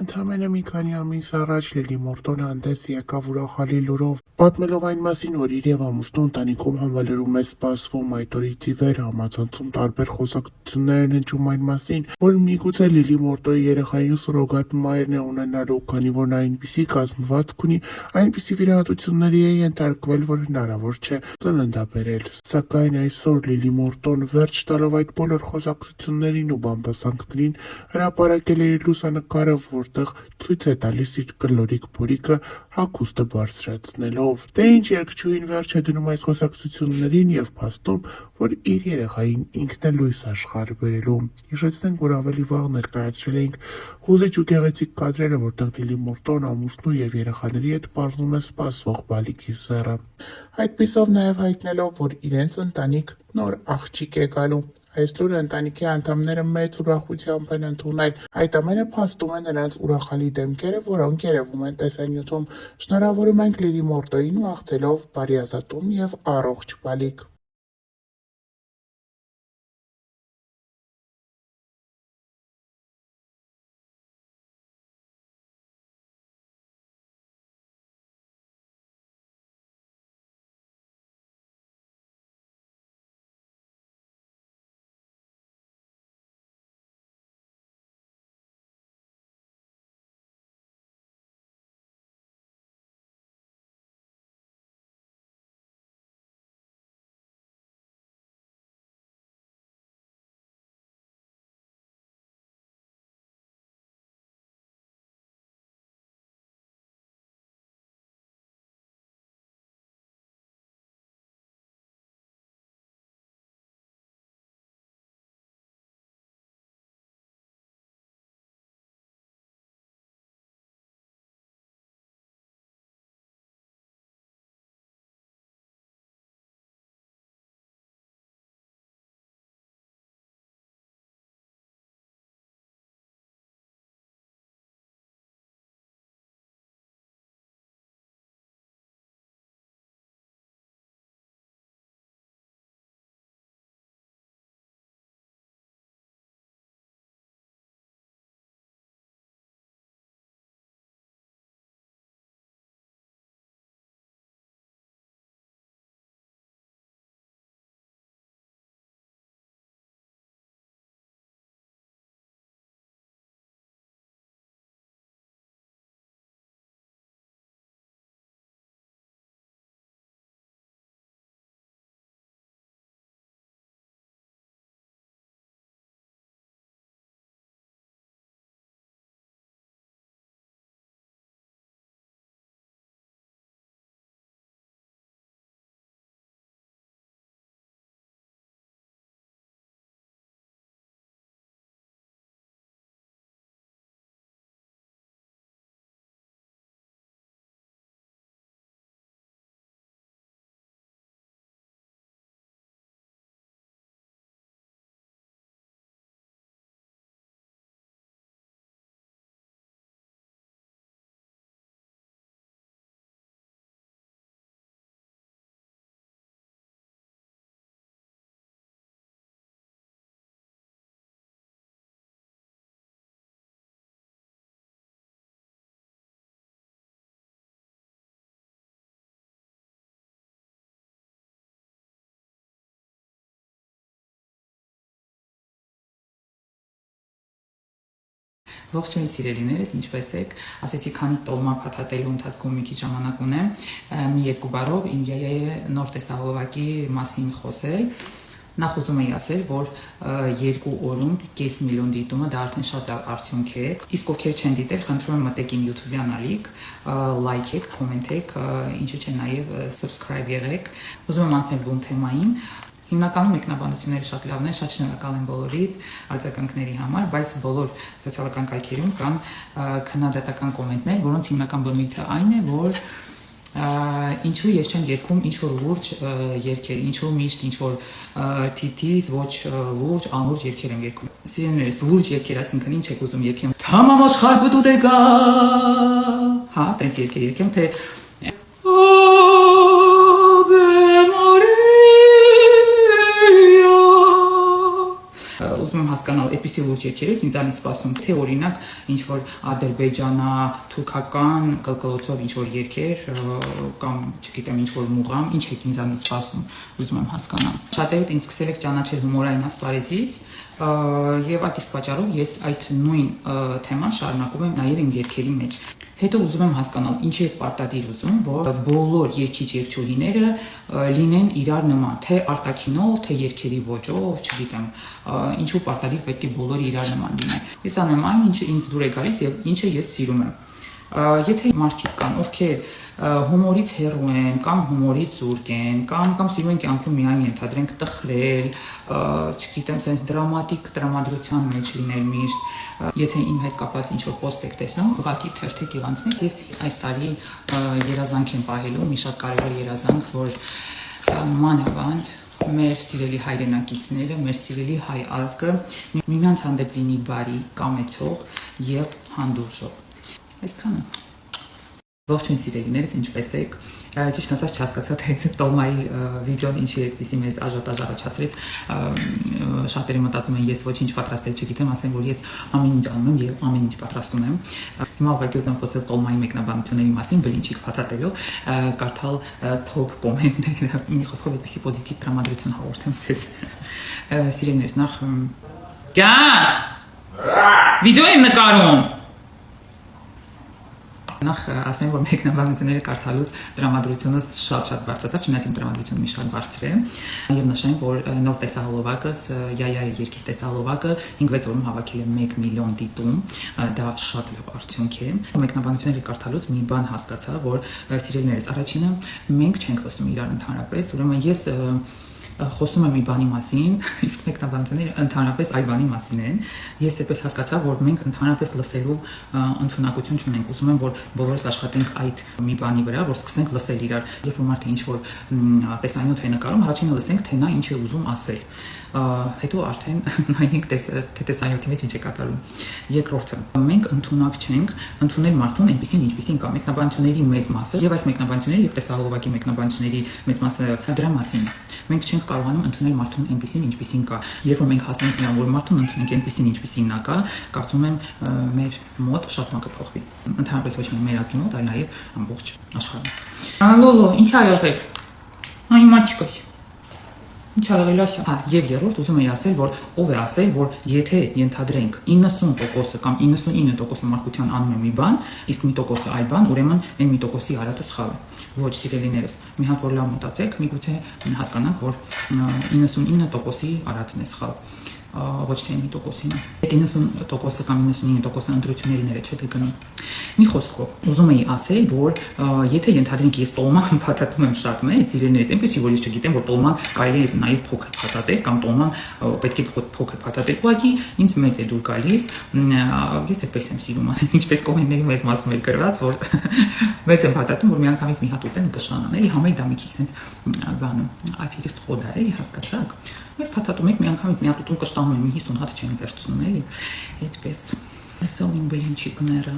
Ընդամենը մի քանի ամիս առաջ Լիլի Մորտոնը հանդես եկավ ուրախալի լուրով, պատմելով այն մասին, որ իր և ամուսնու ընտանիքում հանվելորում է սպասվում այդ օրից ի վեր համացանցում տարբեր խոսակցություններ են հնչում այն մասին, որ միգուցե Լիլի Մորտոնի երեխայի սուրոգատ մայրն է ունենալու, քանի որ նա այնպիսի կազմվածք ունի, այնպիսի վիրահատությունների է ենթարկվել, որ հնարավոր չէ ծննդաբերել։ Սակայն այսօր Լիլի Մորտոն վերջ տալով այդ բոլոր խոսակցություններին ու բամբասանքներին հրապարակել է իր լուսանկարը, որտեղ ցույց է տալիս իր կլորիկ փորիկը հագուստը բարձրացնելով։ Դե ինչ երգչուհին վերջ է դնում այս խոսակցություններին և փաստում, որ իր երեխային ինքն է լույս աշխարհ բերելու։ Հիշեցնենք, որ ավելի վաղ ներկայացրել էինք հուզիչ ու գեղեցիկ կադրերը, որտեղ Լիլի Մորտոն ամուսնու և երեխաների հետ պարզվում է սպասվող բալիկի սեռը, այդպիսով նաև հայտնելով, որ իրենց ընտանիք նոր աղջիկ է գալու։ Այս լուրը ընտանիքի անդամները մեծ ուրախությամբ են ընդունել։ Այդ ամենը փաստում է նրանց ուրախալի դեմքերը, որոնք երևում են տեսանյութում։ Շնորհավորում ենք Լիլի Մորտոնին ու աղթելով բարի ազատում և առողջ բալիկ։ Ողջույն սիրելիներս, ինչպես եք, ասեցի քանի տոլմա փաթաթելու ընթացքում մի քիչ ժամանակ ունեմ, մի երկու բառով իմ նոր տեսահոլովակի մասին խոսել։ Նախ ուզում եի ասել, որ 2 օրում 500,000 դիտումը դա արդեն շատ արդյունք է։ Իսկ ովքեր չեն դիտել, խնդրում եմ մտեք իմ YouTube-յան ալիք, լայքեք, կոմենտեք, ինչու՞ չէ նաև subscribe եղեք։ Ուզում եմ անցնել բուն թեմային։ Հիմնականում մեկնաբանությունները շատ լավն են, շատ շնորհակալ եմ բոլորիդ արձագանքների համար, բայց բոլոր սոցիալական կայքերում կան քննադատական կոմենտներ, որոնց հիմնական բնույթը այն է, որ ինչու ես չեմ երգում ինչ-որ լուրջ երգեր, ինչու միշտ ինչ-որ թիթիզ, ոչ լուրջ, անլուրջ երգեր եմ երգում։ Սիրելիներս, լուրջ երգեր, այսինքն ինչ եք ուզում երգեմ։ Թամամ աշխարհ բդու դեգա։ Հա, տենց երգեր երգեմ, թե ուզում եմ հասկանալ, այդպիսի լուրջ երկեր եք ինձանից սպասում, թե օրինակ ինչ որ ադրբեջանա, թուրքական կլկլոցով ինչ որ երկեր կամ չգիտեմ ինչ որ մուղամ, ինչ եք ինձանից սպասում, ուզում եմ հասկանալ։ Շատերդ ինձ սկսել եք ճանաչել հումորային ասպարեզից, եւ այդ իսկ պատճառով ես այդ նույն թեման շարունակում եմ նաեւ իմ երկերի մեջ։ Հետո ուզում եմ հասկանալ, ինչ է պարտադիր ուզում, որ բոլոր երգիչ-երգչուհիները լինեն իրար նման, թե արտաքինով, թե երգերի ոճով, չգիտեմ, ինչու պարտադիր պետք է բոլորը իրար նման լինեն։ Ես անում եմ այն, ինչը ինձ դուր է գալիս եւ ինչը ես սիրում եմ։ Եթե մարդիկ կան, ովքեր հումորից հեռու են, կամ հումորից զուրկ են, կամ սիրում են կյանքում միայն ենթադրենք տխրել, չգիտեմ, sense դրամատիկ տրամադրության մեջ լինել միշտ, եթե իմ հետ կապված ինչ-որ post եք տեսնում, ուղղակի թերթեք իղանցնից, ես այս տարի երազանք եմ պահելու, մի շատ կարևոր երազանք, որ մանավանդ մեր սիրելի հայրենակիցները, մեր սիրելի հայ ազգը միմյանց հանդեպ լինի բարի, կամեցող եւ հանդուրժող։ Այսքանը։ Ողջույն սիրելիներս, ինչպե՞ս եք։ Ճիշտ ասած չհասկացա թե Տոլմայի վիդեոն ինչի այդպեսի մեծ աժիոտաժ առաջացրեց։ Շատերը մտածում են ես ոչինչ պատրաստել չգիտեմ, ասեմ որ ես ամեն ինչ անում եմ եւ ամեն ինչ պատրաստում եմ։ Հիմա ուղղակի ուզում եմ խոսել Տոլմայի մեկնաբանությունների մասին, բլինչիկ փաթաթելով, կարդալ top կոմենտները, մի խոսքով այդպեսի պոզիտիվ տրամադրություն հաղորդեմ ձեզ։ Սիրելիներս, նախ Կյանք վիդեո եմ նկարում։ Նախ ասեմ, որ մեկնաբանությունները կարդալուց տրամադրությունս շատ բարձրացավ, չնայած իմ տրամադրությունը մի շատ բարձր է, եւ նշեմ, որ նոր տեսահոլովակս, Յայայի երկից տեսահոլովակը 5-6 օրում հավաքել է 1 միլիոն դիտում, դա շատ լավ արդյունք է։ Մեկնաբանությունները կարդալուց մի բան հասկացա, որ սիրելիներս, առաջինը մենք չենք լսում իրար ընդհանրապես, ուրեմն ես խոսում եմ մի բանի մասին, իսկ մեկնաբանությունները ընդհանրապես այլ բանի մասին են։ Ես այդպես հասկացա, որ մենք ընդհանրապես լսելու ընդունակություն չունենք։ Ուզում եմ, որ բոլորս աշխատենք այդ մի բանի վրա, որ սկսենք լսել իրար։ Երբ որ մարդը ինչ-որ տեսանյութ է նկարում, առաջինը լսենք, թե նա ինչ է ուզում ասել։ Հետո արդեն նայենք թե տեսանյութի մեջ ինչ է կատարում։ Երկրորդը, մենք ընդունակ չենք ընդունել մարդուն այնպեսին, ինչպեսին կա։ Մեկնաբանությունների մեծ մասը եւ այս մեկնաբանությունների եւ տեսահոլովակի մեկնաբանությունների մեծ մասը դրա մասին։ Մենք չենք կարողանում ընդունել մարդուն այնպեսին, ինչպեսին կա։ Երբ որ մենք հասնենք նրան, որ մարդուն ընդունենք այնպեսին, ինչպեսին նա կա, կարծում եմ մեր մոտ շատ բան կփոխվի։ Ընդհանրապես ոչ միայն մեր ազգի մոտ, այլ նաեւ ամբողջ աշխարհում։ Լոլո, ինչ ա եղել։ Այ մաչկոս։ Ինչ ա եղել ասա։ Հա, եւ երրորդ ուզում եի ասել, որ ով է ասել, որ եթե ենթադրենք 90% կամ 99% մարդկության անում է մի բան, իսկ մի տոկոսը այլ բան, ուրեմն այն մի տոկոսի արածը սխալ է։ Ոչ, սիրելիներս, մի հատ որ լավ մտածեք, միգուցե հասկանանք, որ 99%-ի արածն է սխալ։ Ոչ թե 1%-ին։ Այդ 90% կամ 99% ընտրությունների չէ թե գնում։ Մի խոսքով, ուզում եի ասել, որ եթե ենթադրենք ես տոլման փաթաթում եմ շատ մեծ, իրեններից, այնպես չի որ ես չգիտեմ, որ տոլման կարելի է նաև փոքր փաթաթել կամ տոլման պետք է փոքր փաթաթել։ Ուղղակի ինձ մեծ է դուր գալիս, ես այդպես եմ սիրում անել, ինչպես կոմենտների մեծ մասում էր գրված, որ մեծ եմ փաթաթում, որ միանգամից մի հատ ուտեմ կշանան, էլի համել դա մի քիչ sense բանում, аферист խոդա, էլի հասկացաք։ Մեծ փաթաթում եք միանգամից մի հատ ուտում կշտանում եմ, մի 50 հատ չեմ վերցնում, էլի։ Այդպես։ Այսօր իմ բլինչիկները